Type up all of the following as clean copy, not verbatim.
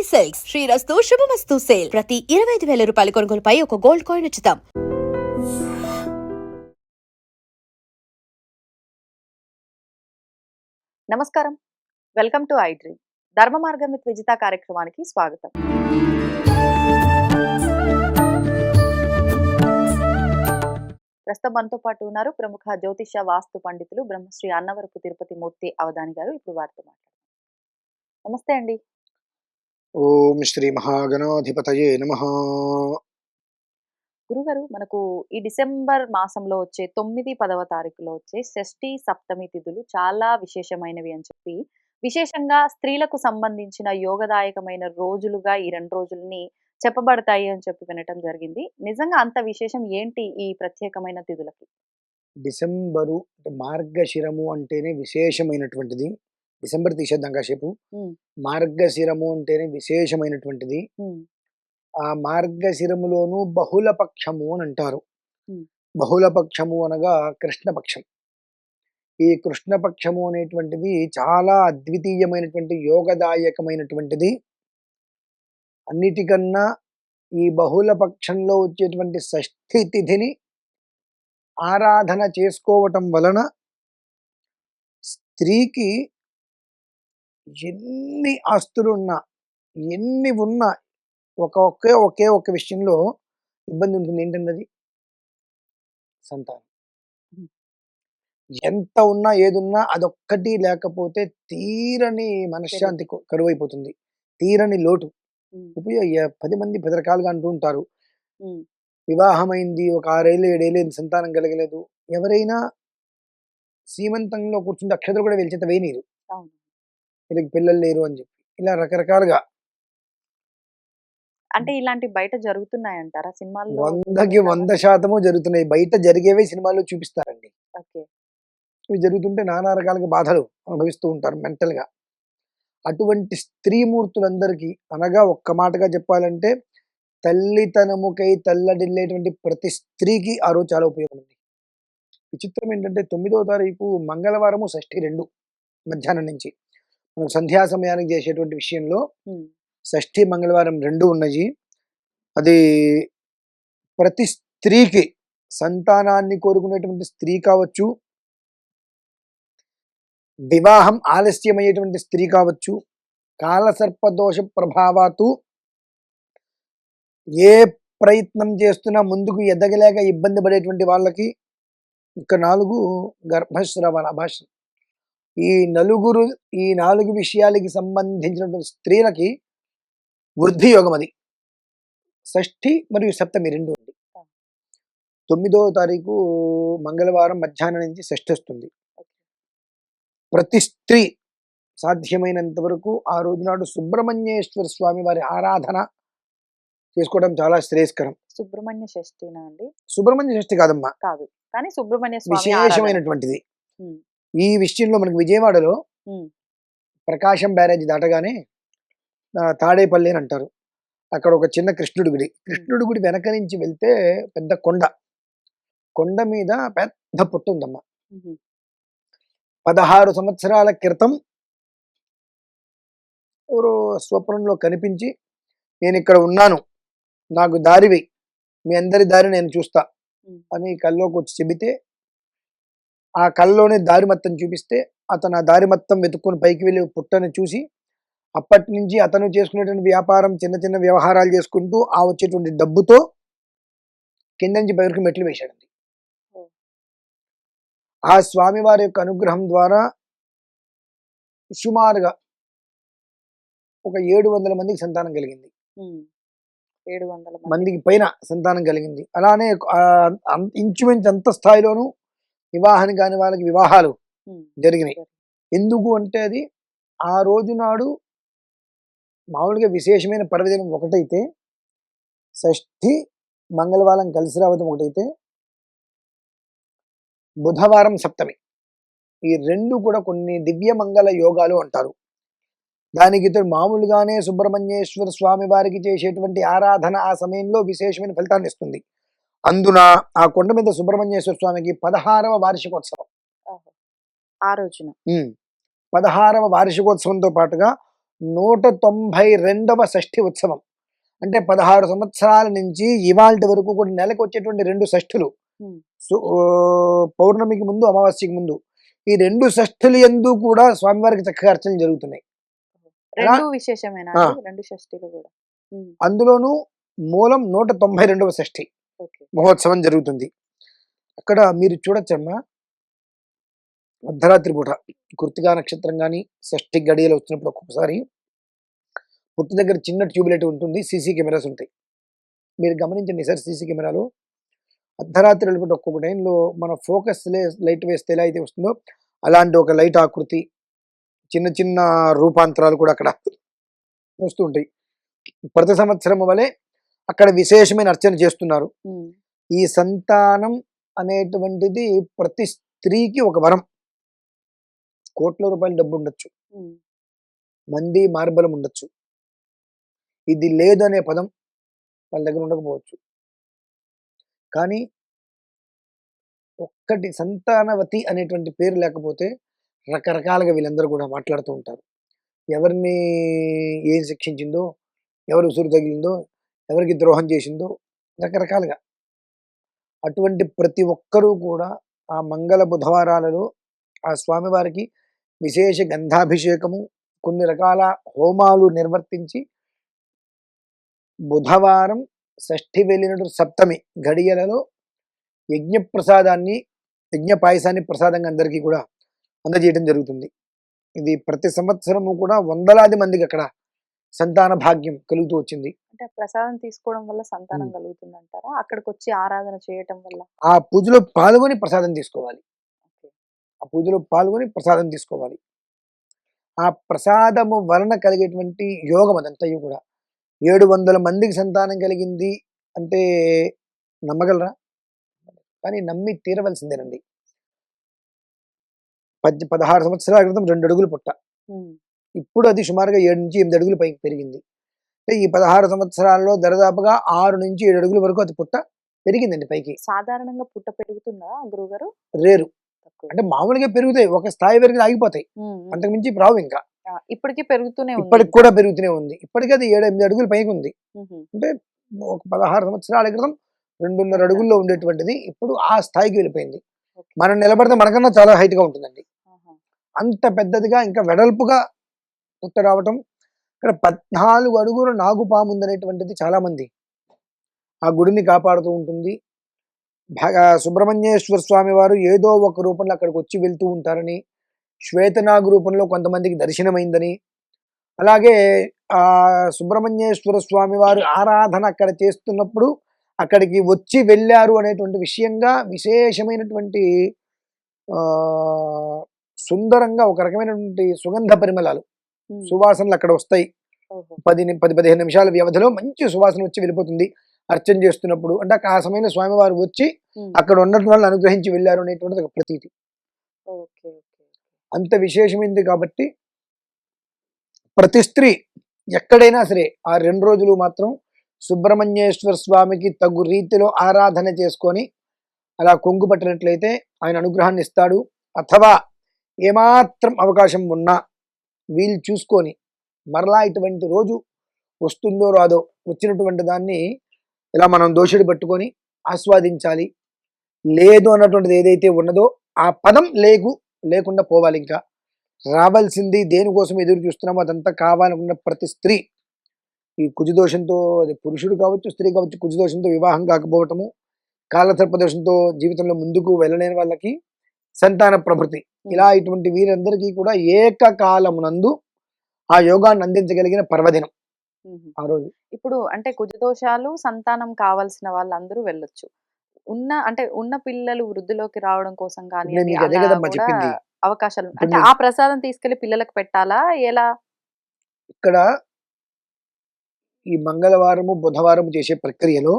Silks శ్రీరస్తు శుభమస్తు sale ప్రతి 25,000 రూపాయల కొనుగోలుపై ఒక గోల్డ్ కాయిన్ ఉచితం. నమస్కారం, వెల్కమ్ టు ఐ డ్రీమ్. ధర్మ మార్గం విత్ విజిత కార్యక్రమానికి స్వాగతం. ప్రస్తుతం మనతో పాటు ఉన్నారు ప్రముఖ జ్యోతిష వాస్తు పండితులు బ్రహ్మశ్రీ అన్నవరపు తిరుపతి మూర్తి అవధాని గారు. ఇప్పుడు వారితో మాట్లాడతాం. నమస్తే అండి. ఓం శ్రీ మహాగణాధిపతయే నమః. గురుగారు, మనకు ఈ డిసెంబర్ మాసంలో వచ్చే 9, 10వ తారీఖులో వచ్చే షష్ఠి సప్తమి తిథులు చాలా విశేషమైనవి అని చెప్పి, విశేషంగా స్త్రీలకు సంబంధించిన యోగదాయకమైన రోజులుగా ఈ 2 రోజుల్ని చెప్పబడతాయి అని చెప్పి వినటం జరిగింది. నిజంగా అంత విశేషం ఏంటి ఈ ప్రత్యేకమైన తిథులకి? డిసెంబరు అంటే మార్గశిరము అంటేనే విశేషమైనటువంటిది. డిసెంబర్ తీసేద్దాం కాసేపు. మార్గశిరము అంటేనే విశేషమైనటువంటిది. ఆ మార్గశిరములోను బహుళ పక్షము అని అంటారు. బహుళ పక్షము అనగా కృష్ణపక్షం. ఈ కృష్ణపక్షము అనేటువంటిది చాలా అద్వితీయమైనటువంటి యోగదాయకమైనటువంటిది. అన్నిటికన్నా ఈ బహుళ పక్షంలో వచ్చేటువంటి షష్ఠి తిథిని ఆరాధన చేసుకోవటం వలన స్త్రీకి ఎన్ని ఆస్తులున్నా ఎన్ని ఉన్నా ఒకే ఒక విషయంలో ఇబ్బంది ఉంటుంది. ఏంటంటే అది సంతానం. ఎంత ఉన్నా ఏదున్నా అదొక్కటి లేకపోతే తీరని మనశ్శాంతి కరువైపోతుంది, తీరని లోటు. 10 మంది 10 రకాలుగా అంటూ ఉంటారు. వివాహమైంది, ఒక 6 ఏళ్ళు 7 ఏళ్ళు సంతానం కలగలేదు. ఎవరైనా సీమంతంలో కూర్చుంటే అక్షతలు కూడా వెలిచేత వేయనీరు, వీళ్ళకి పిల్లలు లేరు అని చెప్పి. ఇలా రకరకాలుగా అంటే ఇలాంటి బయట జరుగుతున్నాయంటారా సినిమాల్లో? 100కి 100% జరుగుతున్నాయి. బయట జరిగేవే సినిమాల్లో చూపిస్తారండి. ఇవి జరుగుతుంటే నానా రకాలుగా బాధలు అనుభవిస్తూ ఉంటారు మెంటల్ గా. అటువంటి స్త్రీమూర్తులందరికీ, అనగా ఒక్క మాటగా చెప్పాలంటే తల్లితనముకై తల్లడిల్లేటువంటి ప్రతి స్త్రీకి ఆ రోజు చాలా ఉపయోగం ఉంది. విచిత్రం ఏంటంటే 9వ తారీఖు మంగళవారము, షష్ఠి 2 మధ్యాహ్నం నుంచి మనం సంధ్యా సమయానికి చేసేటువంటి విషయంలో షష్ఠి మంగళవారం 2 ఉన్నాయి. అది ప్రతి స్త్రీకి, సంతానాన్ని కోరుకునేటువంటి స్త్రీ కావచ్చు, వివాహం ఆలస్యమయ్యేటువంటి స్త్రీ కావచ్చు, కాలసర్పదోష ప్రభావాతు ఏ ప్రయత్నం చేస్తున్నా ముందుకు ఎదగలేక ఇబ్బంది పడేటువంటి వాళ్ళకి, ఇక 4 గర్భస్రవణ భాష. ఈ 4 విషయాలకి సంబంధించినటువంటి స్త్రీలకి వృద్ధి యోగం అది. షష్ఠి మరియు సప్తమి 2 ఉంది. 9వ తారీఖు మంగళవారం మధ్యాహ్నం నుంచి షష్ఠి వస్తుంది. ప్రతి స్త్రీ సాధ్యమైనంత వరకు ఆ రోజు నాడు సుబ్రహ్మణ్యేశ్వర స్వామి వారి ఆరాధన చేసుకోవడం చాలా శ్రేయస్కరం. సుబ్రహ్మణ్య షష్ఠినా అండి? సుబ్రహ్మణ్య షష్ఠి కాదమ్మా, కాదు, కానీ సుబ్రహ్మణ్య స్వామి విశేషమైనటువంటిది. ఈ విషయంలో మనకి విజయవాడలో ప్రకాశం బ్యారేజ్ దాటగానే తాడేపల్లి అని అంటారు. అక్కడ ఒక చిన్న కృష్ణుడి గుడి. కృష్ణుడి గుడి వెనక నుంచి వెళ్తే పెద్ద కొండ మీద పెద్ద పుట్ట ఉందమ్మా. 16 సంవత్సరాల క్రితం ఎవరో స్వప్నంలో కనిపించి, నేను ఇక్కడ ఉన్నాను, నాకు దారివి, మీ అందరి దారి నేను చూస్తా అని కల్లోకి వచ్చి చెబితే, ఆ కల్లోనే దారి మొత్తం చూపిస్తే అతను ఆ దారి మొత్తం వెతుక్కొని పైకి వెళ్ళి పుట్టని చూసి, అప్పటి నుంచి అతను చేసుకునేటువంటి వ్యాపారం, చిన్న చిన్న వ్యవహారాలు చేసుకుంటూ ఆ వచ్చేటువంటి డబ్బుతో కింద నుంచి పైకి మెట్లు వేశాడండి. ఆ స్వామివారి యొక్క అనుగ్రహం ద్వారా సుమారుగా ఒక 700 మందికి సంతానం కలిగింది. 700 మందికి పైన సంతానం కలిగింది. అలానే ఇంచుమించు అంత స్థాయిలోనూ వివాహం కాని వాళ్ళకి వివాహాలు జరిగినాయి. ఎందుకు అంటే అది ఆ రోజు నాడు మామూలుగా విశేషమైన పర్వదినం ఒకటైతే, షష్ఠి మంగళవారం కలిసి రావడం ఒకటైతే, బుధవారం సప్తమి, ఈ 2 కూడా కొన్ని దివ్య మంగళ యోగాలు అంటారు. దానికి మామూలుగానే సుబ్రహ్మణ్యేశ్వర స్వామి వారికి చేసేటువంటి ఆరాధన ఆ సమయంలో విశేషమైన ఫలితాన్ని ఇస్తుంది. అందున ఆ కొండ మీద సుబ్రహ్మణ్యేశ్వర స్వామికి 16వ వార్షికోత్సవం. ఆ రోజున 16వ వార్షికోత్సవంతో పాటుగా 192వ షష్ఠి ఉత్సవం. అంటే 16 సంవత్సరాల నుంచి ఇవాల్టి వరకు కూడా నెలకు వచ్చేటువంటి 2 షష్ఠులు. ఉమ్, పౌర్ణమికి ముందు, అమావాస్యకి ముందు ఈ 2 షష్ఠులు యందు కూడా స్వామివారికి చక్కగా అర్చనలు జరుగుతున్నాయి. ఎలా? రెండు విశేషమేనా ఆ. అండి? రెండు షష్ఠీలు కూడా. ఉమ్, అందులోనూ మూలం 192వ షష్ఠి ఓకే. మహోత్సవం జరుగుతుంది. అక్కడ మీరు చూడొచ్చమ్మా, అర్ధరాత్రి పూట కృత్తికా నక్షత్రం కానీ షష్ఠి గడియలు వచ్చినప్పుడు ఒక్కొక్కసారి పుట్టు దగ్గర చిన్న ట్యూబ్లైట్ ఉంటుంది, సీసీ కెమెరాస్ ఉంటాయి. మీరు గమనించండి సార్, సీసీ కెమెరాలో అర్ధరాత్రి వెళ్ళిపోతే ఒక్కొక్క టైంలో మన ఫోకస్ లైట్ వేస్తే ఎలా అయితే వస్తుందో అలాంటి ఒక లైట్ ఆకృతి, చిన్న చిన్న రూపాంతరాలు కూడా అక్కడ వస్తూ ఉంటాయి. ప్రతి సంవత్సరం వలె అక్కడ విశేషమైన అర్చన చేస్తున్నారు. ఉమ్, ఈ సంతానం అనేటువంటిది ప్రతి స్త్రీకి ఒక వరం. కోట్ల రూపాయల డబ్బు ఉండొచ్చు, ఉమ్, మంది మార్బలం ఉండొచ్చు, ఇది లేదు అనే పదం వాళ్ళ దగ్గర ఉండకపోవచ్చు. కానీ ఒక్కటి సంతానవతి అనేటువంటి పేరు లేకపోతే రకరకాలుగా వీళ్ళందరూ కూడా మాట్లాడుతూ ఉంటారు. ఎవరిని ఏం శిక్షించిందో, ఎవరు ఉసురు తగిలిందో, ఎవరికి ద్రోహం చేసిందో రకరకాలుగా. అటువంటి ప్రతి ఒక్కరూ కూడా ఆ మంగళ బుధవారాలలో ఆ స్వామివారికి విశేష గంధాభిషేకము, కొన్ని రకాల హోమాలు నిర్వర్తించి బుధవారం షష్ఠి వెళ్ళినట్టు సప్తమి గడియలలో యజ్ఞ పాయసాన్ని ప్రసాదంగా అందరికీ కూడా అందజేయడం జరుగుతుంది. ఇది ప్రతి సంవత్సరము కూడా వందలాది మందికి అక్కడ సంతాన భాగ్యం కలుగుతూ వచ్చింది. అంటే ప్రసాదం తీసుకోవడం వల్ల సంతానం ఉమ్. కలుగుతుందంటారా? అక్కడికి వచ్చి ఆరాధన చేయటం వల్ల? ఆ పూజలో పాల్గొని ప్రసాదం తీసుకోవాలి. ఓకే. ఆ పూజలో పాల్గొని ప్రసాదం తీసుకోవాలి. ఆ ప్రసాదము వలన కలిగేటువంటి యోగం అదంతయు కూడా 700 మందికి సంతానం కలిగింది అంటే నమ్మగలరా? కానీ నమ్మి తీరవలసిందేనండి. 16 సంవత్సరాల క్రితం 2 అడుగులు పుట్ట, ఉమ్, ఇప్పుడు అది సుమారుగా 7 నుంచి 8 అడుగులు పైకి పెరిగింది. అంటే ఈ 16 సంవత్సరాల్లో దరిదాపుగా 6 నుంచి 7 అడుగుల వరకు అది పుట్ట పెరిగిందండి పైకి. సాధారణంగా పుట్ట పెరుగుతుందా గురుగారు? రేరు, తక్కువ. అంటే మామూలుగా పెరుగుతాయి, ఒక స్థాయి వరకు ఆగిపోతాయి, ఉమ్, ఉమ్. అంతకుమించి రావు. ఇంకా ఇప్పటికీ పెరుగుతూనే ఉంది ఇప్పటికి ఇంకా. కూడా పెరుగుతూనే ఉంది. ఇప్పటికీ అది 7-8 అడుగులు పైకి ఉంది. ఉహు, అంటే ఒక 16 సంవత్సరాల క్రితం 2.5 అడుగుల్లో ఉండేటువంటిది ఇప్పుడు ఆ స్థాయికి వెళ్ళిపోయింది. ఓకే. మనం నిలబడితే మనకన్నా చాలా హైట్ గా ఉంటుందండి. ఆహా. అంత పెద్దదిగా ఇంకా వెడల్పుగా పుట్ట రావటం. ఇక్కడ 14 అడుగుల నాగుపాము ఉందనేటువంటిది చాలా మంది ఆ గుడిని కాపాడుతూ ఉంటుంది. సుబ్రహ్మణ్యేశ్వర స్వామి వారు ఏదో ఒక రూపంలో అక్కడికి వచ్చి వెళ్తూ ఉంటారని, శ్వేతనాగు రూపంలో కొంతమందికి దర్శనమైందని, అలాగే ఆ సుబ్రహ్మణ్యేశ్వర స్వామి వారు ఆరాధన అక్కడ చేస్తున్నప్పుడు అక్కడికి వచ్చి వెళ్ళారు అనేటువంటి విషయంగా విశేషమైనటువంటి ఆ సుందరంగా ఒక రకమైనటువంటి సుగంధ పరిమళాలు, ఉమ్, సువాసనలు అక్కడ వస్తాయి. ఓహో. 10-15 నిమిషాల వ్యవధిలో మంచి సువాసన వచ్చి వెళ్ళిపోతుంది అర్చన చేస్తున్నప్పుడు. అంటే ఆ సమయంలో స్వామివారు వచ్చి ఉమ్, అక్కడ ఉన్నటువంటి వాళ్ళని అనుగ్రహించి వెళ్ళారు అనేటువంటిది ఒక ప్రతీతి. ఓకే. ఓకే. అంత విశేషమైంది కాబట్టి ప్రతి స్త్రీ ఎక్కడైనా సరే ఆ 2 రోజులు మాత్రం సుబ్రహ్మణ్యేశ్వర స్వామికి తగు రీతిలో ఆరాధన చేసుకొని అలా కొంగు పట్టినట్లయితే ఆయన అనుగ్రహాన్ని ఇస్తాడు. అథవా ఏమాత్రం అవకాశం ఉన్నా వీలు చూసుకొని మరలా ఇటువంటి రోజు వస్తుందో రాదో, వచ్చినటువంటి దాన్ని ఇలా మనం దోషుడు పట్టుకొని ఆస్వాదించాలి. లేదు అన్నటువంటిది ఏదైతే ఉన్నదో ఆ పదం లేకుండా పోవాలి. ఇంకా రావాల్సింది దేనికోసం ఎదురు చూస్తున్నామో అదంతా కావాలనుకున్న ప్రతి స్త్రీ ఈ కుజదోషంతో, అది పురుషుడు కావచ్చు స్త్రీ కావచ్చు, కుజదోషంతో వివాహం కాకపోవటము, కాలసర్పదోషంతో జీవితంలో ముందుకు వెళ్ళలేని వాళ్ళకి సంతాన ప్రభృతి, ఇలా ఇటువంటి వీరందరికీ కూడా ఏకకాలమునందు ఆ యోగాన్ని అందించగలిగిన పర్వదినం ఉహు. ఆ రోజు. ఇప్పుడు అంటే కుజదోషాలు సంతానం కావాల్సిన వాళ్ళందరూ వెళ్ళొచ్చు. ఉన్న పిల్లలు వృద్ధిలోకి రావడం కోసం నేను కానియండి, మీకు అదే అలా కదమ్మా కూడా చెప్పింది. అవకాశాలు ఇప్పుడు అంటే ఆ ప్రసాదం తీసుకెళ్లి పిల్లలకు పెట్టాలా? ఎలా? ఇక్కడ ఈ మంగళవారము బుధవారము చేసే ప్రక్రియలో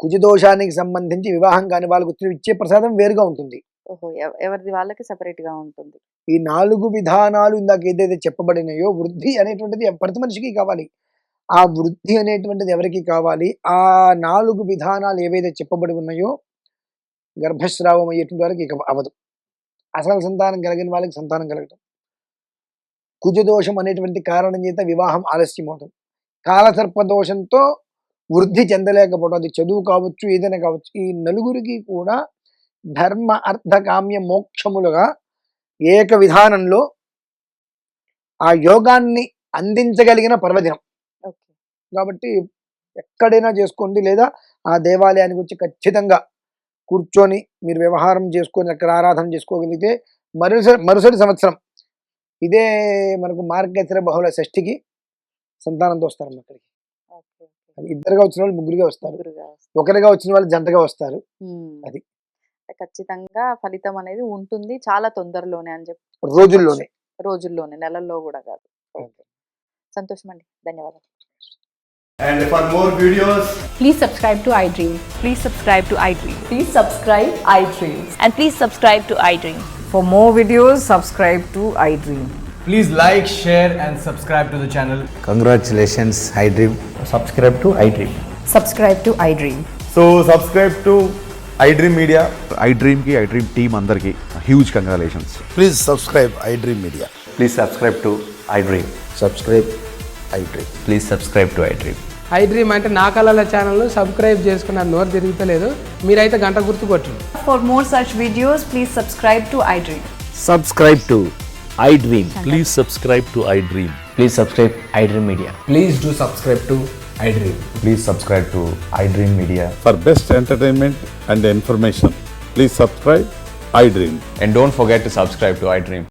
కుజదోషానికి సంబంధించి వివాహం కాని వాళ్ళకు వచ్చిన ఇచ్చే ప్రసాదం వేరుగా ఉంటుంది. ఓహో! ఎవరిది వాళ్ళకి సెపరేట్ గా ఉంటుంది. ఈ 4 విధానాలు ఇందాక ఏదైతే చెప్పబడినాయో, వృద్ధి అనేటువంటిది ప్రతి మనిషికి కావాలి. ఆ వృద్ధి అనేటువంటిది ఎవరికి కావాలి? ఆ 4 విధానాలు ఏవైతే చెప్పబడి ఉన్నాయో గర్భస్రావం అయ్యేటువంటి వారికి ఇక అవ్వదు. అసలు సంతానం కలిగిన వాళ్ళకి సంతానం కలగటం, కుజదోషం అనేటువంటి కారణం చేత వివాహం ఆలస్యం అవుతుంది. కాలసర్ప దోషంతో వృద్ధి చెందలేకపోవడం, అది చదువు కావచ్చు, ఏదైనా కావచ్చు. ఈ నలుగురికి కూడా ధర్మ అర్థ కామ్య మోక్షములుగా ఏక విధానంలో ఆ యోగాన్ని అందించగలిగిన పర్వదినం ఓకే. కాబట్టి ఎక్కడైనా చేసుకోండి, లేదా ఆ దేవాలయానికి వచ్చి ఖచ్చితంగా కూర్చొని మీరు వ్యవహారం చేసుకొని అక్కడ ఆరాధన చేసుకోగలిగితే మరుసటి సంవత్సరం ఇదే మనకు మార్గశిర బహుళ షష్ఠికి సంతానంతో వస్తారు అక్కడికి. ఓకే. అది ఇద్దరుగా వచ్చిన వాళ్ళు ముగ్గురుగా వస్తారు, ముగ్గురుగా వస్తారు. ఒకరిగా వచ్చిన వాళ్ళు జంటగా వస్తారు. అది. ఖచ్చితంగా ఫలితం అనేది ఉంటుంది చాలా తొందరలోనే అని చెప్పి రోజుల్లోనే. రోజుల్లోనే, నెలల్లో కూడా కాదు. సంతోషం అండి, ధన్యవాదాలు. And for more videos, Please subscribe to iDream. Please subscribe to iDream. Please subscribe iDream. And please subscribe to iDream. For more videos, subscribe to iDream. please like, share, and subscribe to the channel. Congratulations, iDream. Subscribe to iDream. Subscribe to iDream. So subscribe to iDream Media. iDream ki iDream team andarki huge congratulations. Please subscribe iDream Media. Please subscribe to iDream. Subscribe iDream. Please subscribe to iDream. iDream అంటే నా కళల channel subscribe చేసుకున్న నోరు తిరుగుతలేదు, మీరైతే గంట గుర్తు కొట్టండి. For more such videos, please subscribe to iDream. Subscribe to iDream. Please subscribe to iDream. Please subscribe iDream Media. Please do subscribe to iDream. Please subscribe to iDream Media. For best entertainment and information, please subscribe iDream. And don't forget to subscribe to iDream.